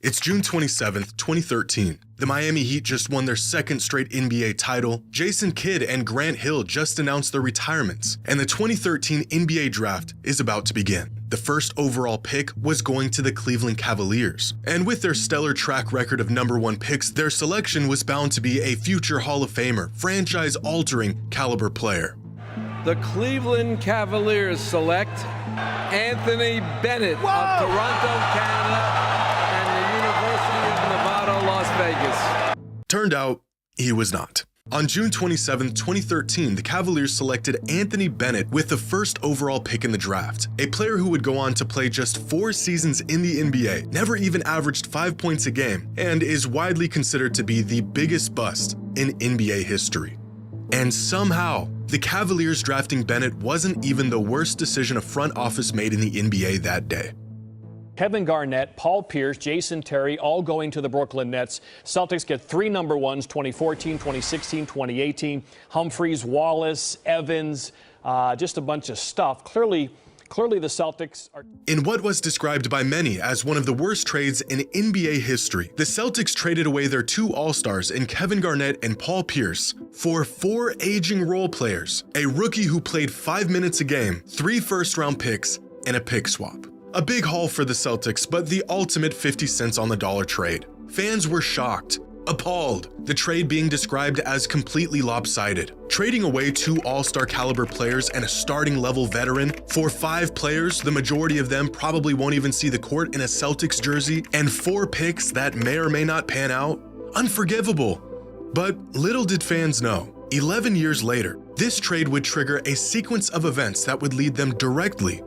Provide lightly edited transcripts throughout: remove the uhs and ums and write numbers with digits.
It's June 27th, 2013. The Miami Heat just won their second straight NBA title, Jason Kidd and Grant Hill just announced their retirements, and the 2013 NBA draft is about to begin. The first overall pick was going to the Cleveland Cavaliers, and with their stellar track record of #1 picks, their selection was bound to be a future Hall of Famer, franchise-altering caliber player. The Cleveland Cavaliers select Anthony Bennett of Toronto, Canada, and the University of Nevada, Las Vegas. Turned out, he was not. On June 27, 2013, the Cavaliers selected Anthony Bennett with the first overall pick in the draft, a player who would go on to play just 4 seasons in the NBA, never even averaged 5 points a game, and is widely considered to be the biggest bust in NBA history. And somehow, the Cavaliers drafting Bennett wasn't even the worst decision a front office made in the NBA that day. Kevin Garnett, Paul Pierce, Jason Terry, all going to the Brooklyn Nets. Celtics get 3 number ones, 2014, 2016, 2018. Humphreys, Wallace, Evans, just a bunch of stuff. Clearly the Celtics are... In what was described by many as one of the worst trades in NBA history, the Celtics traded away their 2 All-Stars in Kevin Garnett and Paul Pierce for 4 aging role players, a rookie who played 5 minutes a game, 3 first-round picks, and a pick swap. A big haul for the Celtics, but the ultimate 50 cents on the dollar trade. Fans were shocked, appalled, the trade being described as completely lopsided. Trading away 2 all-star caliber players and a starting level veteran for 5 players, the majority of them probably won't even see the court in a Celtics jersey, and 4 picks that may or may not pan out? Unforgivable. But little did fans know, 11 years later, this trade would trigger a sequence of events that would lead them directly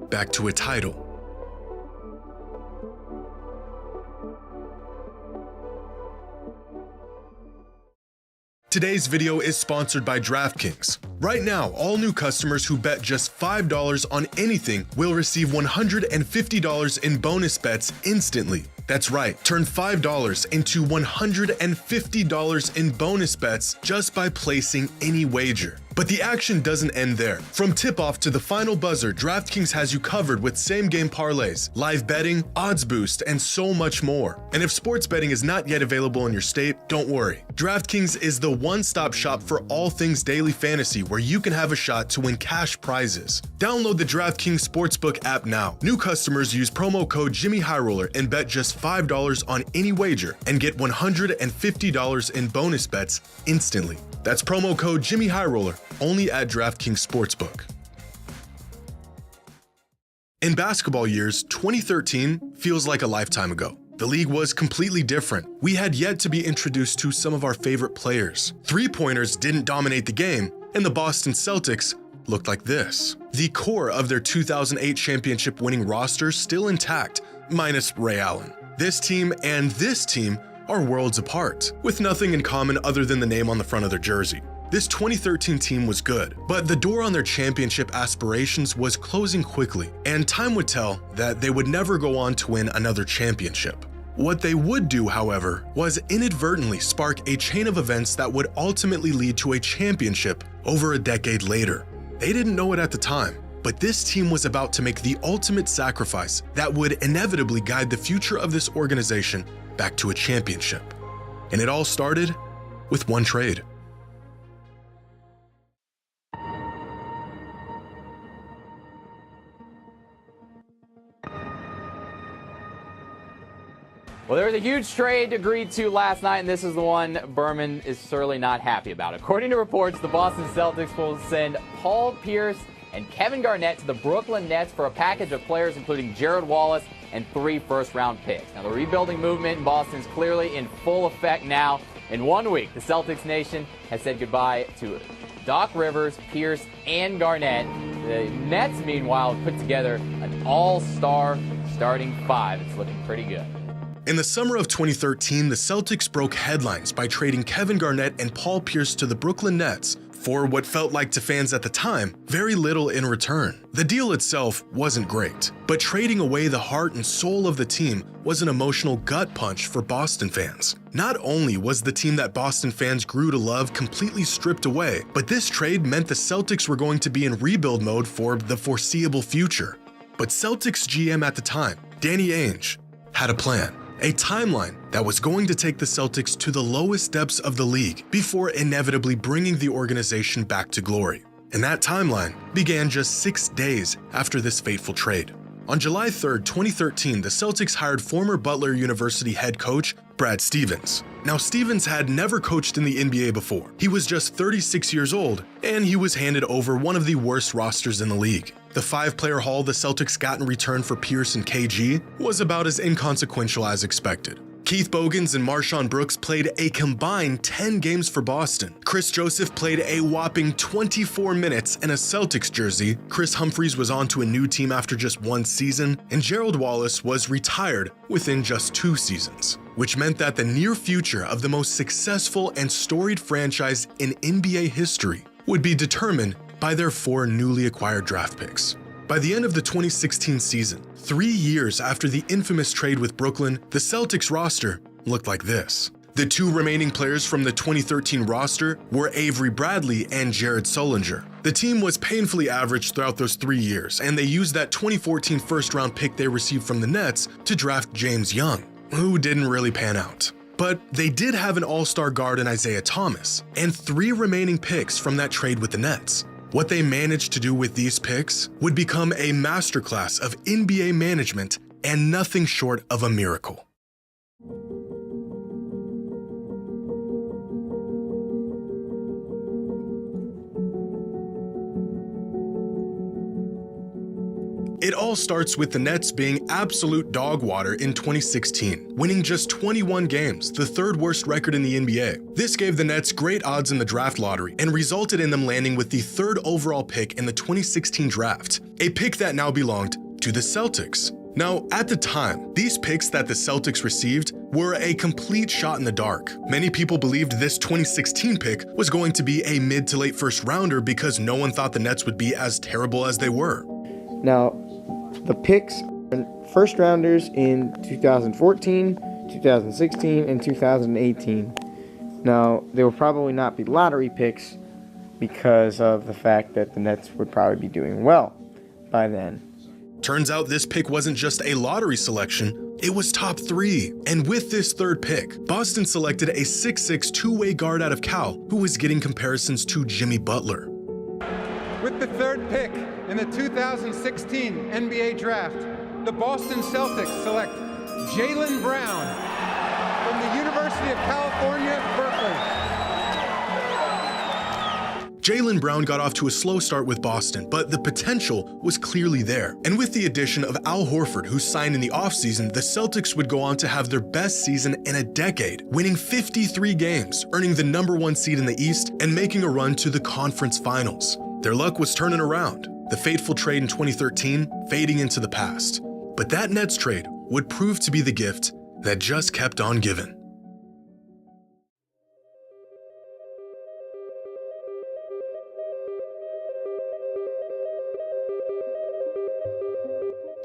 back to a title. Today's video is sponsored by DraftKings. Right now, all new customers who bet just $5 on anything will receive $150 in bonus bets instantly. That's right, turn $5 into $150 in bonus bets just by placing any wager. But the action doesn't end there. From tip-off to the final buzzer, DraftKings has you covered with same-game parlays, live betting, odds boost, and so much more. And if sports betting is not yet available in your state, don't worry. DraftKings is the one-stop shop for all things daily fantasy, where you can have a shot to win cash prizes. Download the DraftKings Sportsbook app now. New customers use promo code JimmyHighRoller and bet just $5 on any wager and get $150 in bonus bets instantly. That's promo code JimmyHighRoller, only at DraftKings Sportsbook. In basketball years, 2013 feels like a lifetime ago. The league was completely different. We had yet to be introduced to some of our favorite players. Three-pointers didn't dominate the game, and the Boston Celtics looked like this. The core of their 2008 championship-winning roster still intact, minus Ray Allen. This team and this team are worlds apart, with nothing in common other than the name on the front of their jersey. This 2013 team was good, but the door on their championship aspirations was closing quickly, and time would tell that they would never go on to win another championship. What they would do, however, was inadvertently spark a chain of events that would ultimately lead to a championship over a decade later. They didn't know it at the time, but this team was about to make the ultimate sacrifice that would inevitably guide the future of this organization back to a championship. And it all started with one trade. Well, there was a huge trade agreed to last night, and this is the one Berman is certainly not happy about. According to reports, the Boston Celtics will send Paul Pierce and Kevin Garnett to the Brooklyn Nets for a package of players including Jared Wallace and 3 first-round picks. Now, the rebuilding movement in Boston is clearly in full effect now. In 1 week, the Celtics nation has said goodbye to Doc Rivers, Pierce, and Garnett. The Nets, meanwhile, have put together an all-star starting 5. It's looking pretty good. In the summer of 2013, the Celtics broke headlines by trading Kevin Garnett and Paul Pierce to the Brooklyn Nets for what felt like to fans at the time, very little in return. The deal itself wasn't great, but trading away the heart and soul of the team was an emotional gut punch for Boston fans. Not only was the team that Boston fans grew to love completely stripped away, but this trade meant the Celtics were going to be in rebuild mode for the foreseeable future. But Celtics GM at the time, Danny Ainge, had a plan. a timeline that was going to take the Celtics to the lowest depths of the league before inevitably bringing the organization back to glory. And that timeline began just 6 days after this fateful trade. On July 3, 2013, the Celtics hired former Butler University head coach Brad Stevens. Now, Stevens had never coached in the NBA before. He was just 36 years old, and he was handed over one of the worst rosters in the league. The 5-player haul the Celtics got in return for Pierce and KG was about as inconsequential as expected. Keith Bogans and Marshawn Brooks played a combined 10 games for Boston. Chris Joseph played a whopping 24 minutes in a Celtics jersey. Chris Humphries was on to a new team after just 1 season, and Gerald Wallace was retired within just 2 seasons, which meant that the near future of the most successful and storied franchise in NBA history would be determined by their 4 newly acquired draft picks. By the end of the 2016 season, 3 years after the infamous trade with Brooklyn, the Celtics roster looked like this. The 2 remaining players from the 2013 roster were Avery Bradley and Jared Sullinger. The team was painfully average throughout those 3 years, and they used that 2014 first-round pick they received from the Nets to draft James Young, who didn't really pan out. But they did have an all-star guard in Isaiah Thomas, and 3 remaining picks from that trade with the Nets. What they managed to do with these picks would become a masterclass of NBA management and nothing short of a miracle. It all starts with the Nets being absolute dog water in 2016, winning just 21 games, the 3rd worst record in the NBA. This gave the Nets great odds in the draft lottery and resulted in them landing with the 3rd overall pick in the 2016 draft, a pick that now belonged to the Celtics. Now, at the time, these picks that the Celtics received were a complete shot in the dark. Many people believed this 2016 pick was going to be a mid to late first rounder because no one thought the Nets would be as terrible as they were. Now, the picks are first rounders in 2014, 2016, and 2018. Now, they will probably not be lottery picks because of the fact that the Nets would probably be doing well by then. Turns out this pick wasn't just a lottery selection, it was top 3. And with this 3rd pick, Boston selected a 6'6" two-way guard out of Cal who was getting comparisons to Jimmy Butler. With the 3rd pick in the 2016 NBA Draft, the Boston Celtics select Jaylen Brown from the University of California, Berkeley. Jaylen Brown got off to a slow start with Boston, but the potential was clearly there. And with the addition of Al Horford, who signed in the offseason, the Celtics would go on to have their best season in a decade, winning 53 games, earning the #1 seed in the East, and making a run to the conference finals. Their luck was turning around, the fateful trade in 2013 fading into the past. But that Nets trade would prove to be the gift that just kept on giving.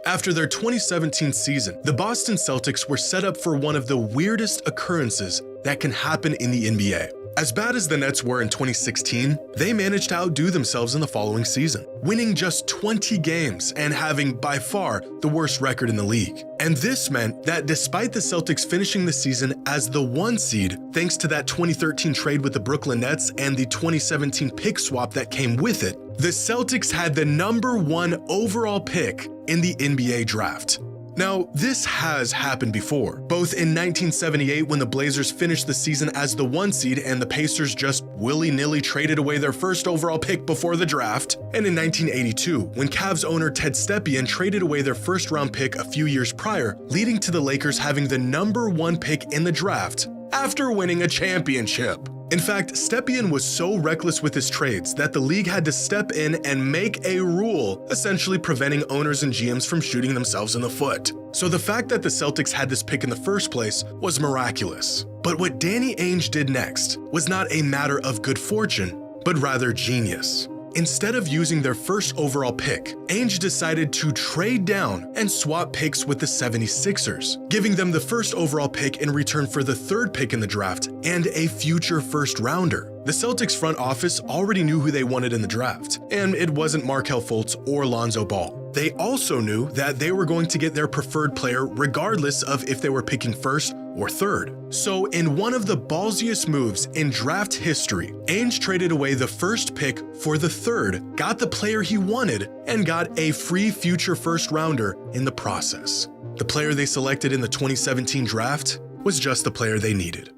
After their 2017 season, the Boston Celtics were set up for one of the weirdest occurrences that can happen in the NBA. As bad as the Nets were in 2016, they managed to outdo themselves in the following season, winning just 20 games and having by far the worst record in the league. And this meant that despite the Celtics finishing the season as the 1 seed, thanks to that 2013 trade with the Brooklyn Nets and the 2017 pick swap that came with it, the Celtics had the #1 overall pick in the NBA draft. Now, this has happened before, both in 1978 when the Blazers finished the season as the 1 seed and the Pacers just willy-nilly traded away their first overall pick before the draft, and in 1982 when Cavs owner Ted Stepien traded away their first-round pick a few years prior, leading to the Lakers having the #1 pick in the draft after winning a championship. In fact, Stepien was so reckless with his trades that the league had to step in and make a rule, essentially preventing owners and GMs from shooting themselves in the foot. So the fact that the Celtics had this pick in the first place was miraculous. But what Danny Ainge did next was not a matter of good fortune, but rather genius. Instead of using their first overall pick, Ainge decided to trade down and swap picks with the 76ers, giving them the first overall pick in return for the 3rd pick in the draft and a future first rounder. The Celtics front office already knew who they wanted in the draft, and it wasn't Markelle Fultz or Lonzo Ball. They also knew that they were going to get their preferred player regardless of if they were picking first or third. So in one of the ballsiest moves in draft history, Ainge traded away the first pick for the third, got the player he wanted, and got a free future first rounder in the process. The player they selected in the 2017 draft was just the player they needed.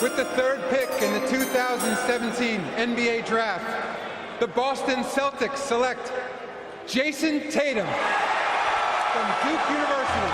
With the third pick in the 2017 NBA Draft, the Boston Celtics select Jason Tatum from Duke University.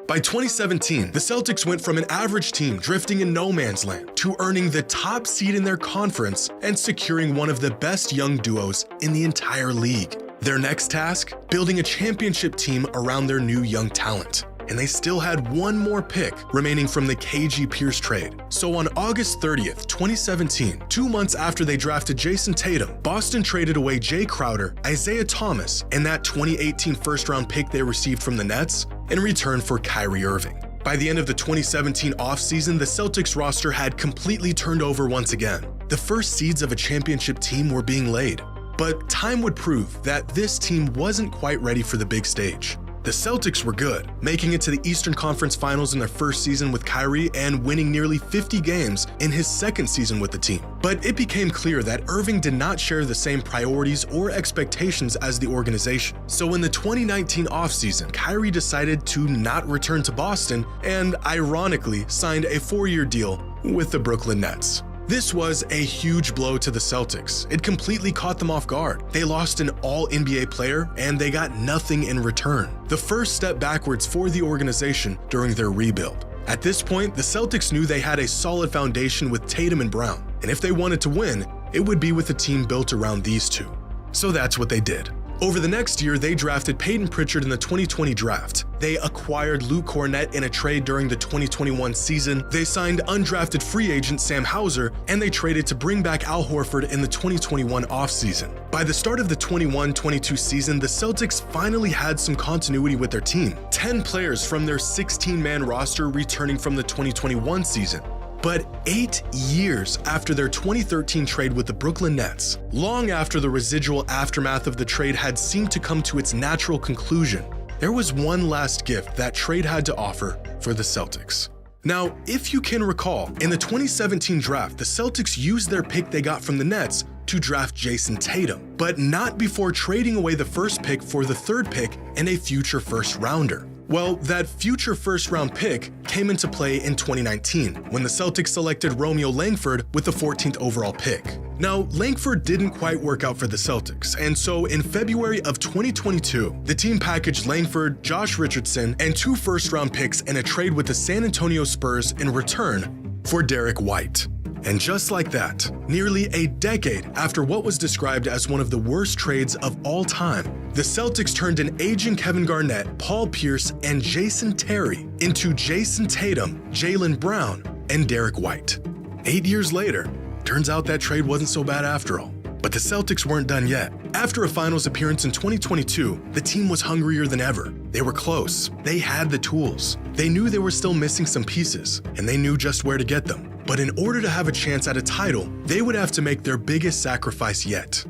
By 2017, the Celtics went from an average team drifting in no man's land to earning the top seed in their conference and securing one of the best young duos in the entire league. Their next task? Building a championship team around their new young talent. And they still had one more pick remaining from the KG Pierce trade. So on August 30th, 2017, 2 months after they drafted Jason Tatum, Boston traded away Jay Crowder, Isaiah Thomas, and that 2018 first-round pick they received from the Nets in return for Kyrie Irving. By the end of the 2017 offseason, the Celtics roster had completely turned over once again. The first seeds of a championship team were being laid. But time would prove that this team wasn't quite ready for the big stage. The Celtics were good, making it to the Eastern Conference Finals in their first season with Kyrie and winning nearly 50 games in his second season with the team. But it became clear that Irving did not share the same priorities or expectations as the organization. So in the 2019 offseason, Kyrie decided to not return to Boston and, ironically, signed a 4-year deal with the Brooklyn Nets. This was a huge blow to the Celtics. It completely caught them off guard. They lost an all-NBA player, and they got nothing in return. The first step backwards for the organization during their rebuild. At this point, the Celtics knew they had a solid foundation with Tatum and Brown, and if they wanted to win, it would be with a team built around these two. So that's what they did. Over the next year, they drafted Peyton Pritchard in the 2020 draft. They acquired Luke Cornett in a trade during the 2021 season. They signed undrafted free agent Sam Hauser, and they traded to bring back Al Horford in the 2021 offseason. By the start of the 21-22 season, the Celtics finally had some continuity with their team. 10 players from their 16-man roster returning from the 2021 season. But 8 years after their 2013 trade with the Brooklyn Nets, long after the residual aftermath of the trade had seemed to come to its natural conclusion, there was one last gift that trade had to offer for the Celtics. Now, if you can recall, in the 2017 draft, the Celtics used their pick they got from the Nets to draft Jason Tatum, but not before trading away the first pick for the third pick and a future first rounder. Well, that future first-round pick came into play in 2019 when the Celtics selected Romeo Langford with the 14th overall pick. Now, Langford didn't quite work out for the Celtics, and so in February of 2022, the team packaged Langford, Josh Richardson, and 2 first-round picks in a trade with the San Antonio Spurs in return for Derek White. And just like that, nearly a decade after what was described as one of the worst trades of all time, the Celtics turned an aging Kevin Garnett, Paul Pierce, and Jason Terry into Jason Tatum, Jaylen Brown, and Derek White. 8 years later, turns out that trade wasn't so bad after all. But the Celtics weren't done yet. After a finals appearance in 2022, the team was hungrier than ever. They were close. They had the tools. They knew they were still missing some pieces, and they knew just where to get them. But in order to have a chance at a title, they would have to make their biggest sacrifice yet.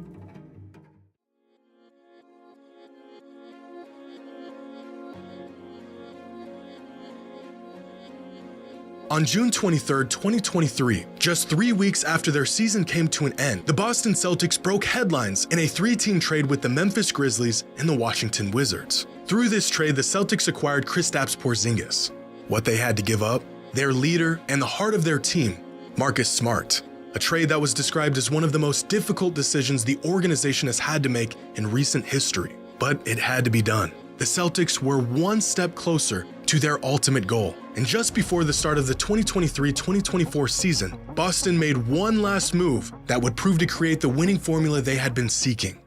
On June 23, 2023, just 3 weeks after their season came to an end, the Boston Celtics broke headlines in a 3-team trade with the Memphis Grizzlies and the Washington Wizards. Through this trade, the Celtics acquired Kristaps Porzingis. What they had to give up? Their leader and the heart of their team, Marcus Smart. A trade that was described as one of the most difficult decisions the organization has had to make in recent history. But it had to be done. The Celtics were one step closer to their ultimate goal. And just before the start of the 2023-2024 season, Boston made one last move that would prove to create the winning formula they had been seeking.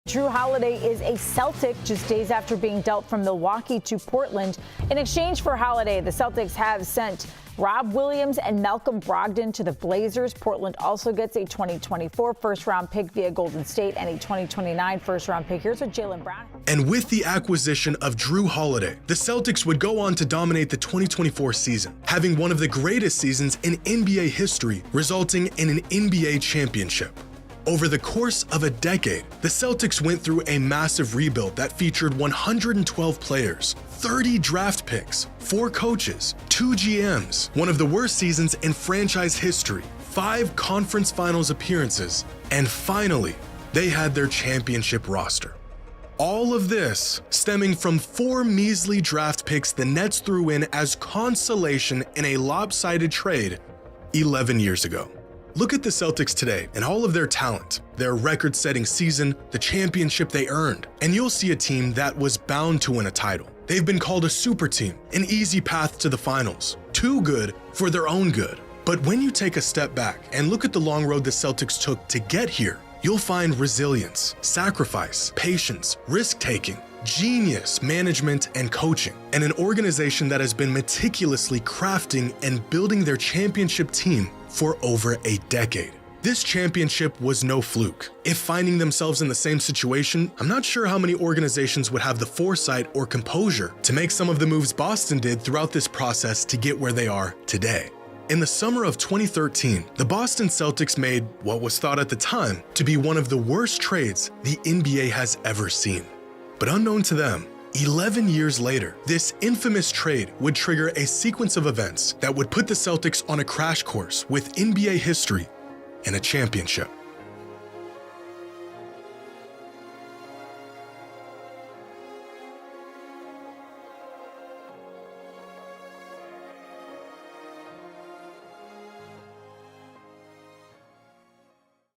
Jrue Holiday is a Celtic just days after being dealt from Milwaukee to Portland. In exchange for Holiday, the Celtics have sent Rob Williams and Malcolm Brogdon to the Blazers. Portland also gets a 2024 first-round pick via Golden State and a 2029 first-round pick. Here's what Jaylen Brown. And with the acquisition of Jrue Holiday, the Celtics would go on to dominate the 2024 season, having one of the greatest seasons in NBA history, resulting in an NBA championship. Over the course of a decade, the Celtics went through a massive rebuild that featured 112 players, 30 draft picks, 4 coaches, 2 GMs, one of the worst seasons in franchise history, 5 conference finals appearances, and finally, they had their championship roster. All of this stemming from 4 measly draft picks the Nets threw in as consolation in a lopsided trade 11 years ago. Look at the Celtics today and all of their talent, their record-setting season, the championship they earned, and you'll see a team that was bound to win a title. They've been called a super team, an easy path to the finals, too good for their own good. But when you take a step back and look at the long road the Celtics took to get here, you'll find resilience, sacrifice, patience, risk-taking, genius management and coaching, and an organization that has been meticulously crafting and building their championship team for over a decade. This championship was no fluke. If finding themselves in the same situation, I'm not sure how many organizations would have the foresight or composure to make some of the moves Boston did throughout this process to get where they are today. In the summer of 2013, the Boston Celtics made what was thought at the time to be one of the worst trades the NBA has ever seen. But unknown to them, 11 years later, this infamous trade would trigger a sequence of events that would put the Celtics on a crash course with NBA history and a championship.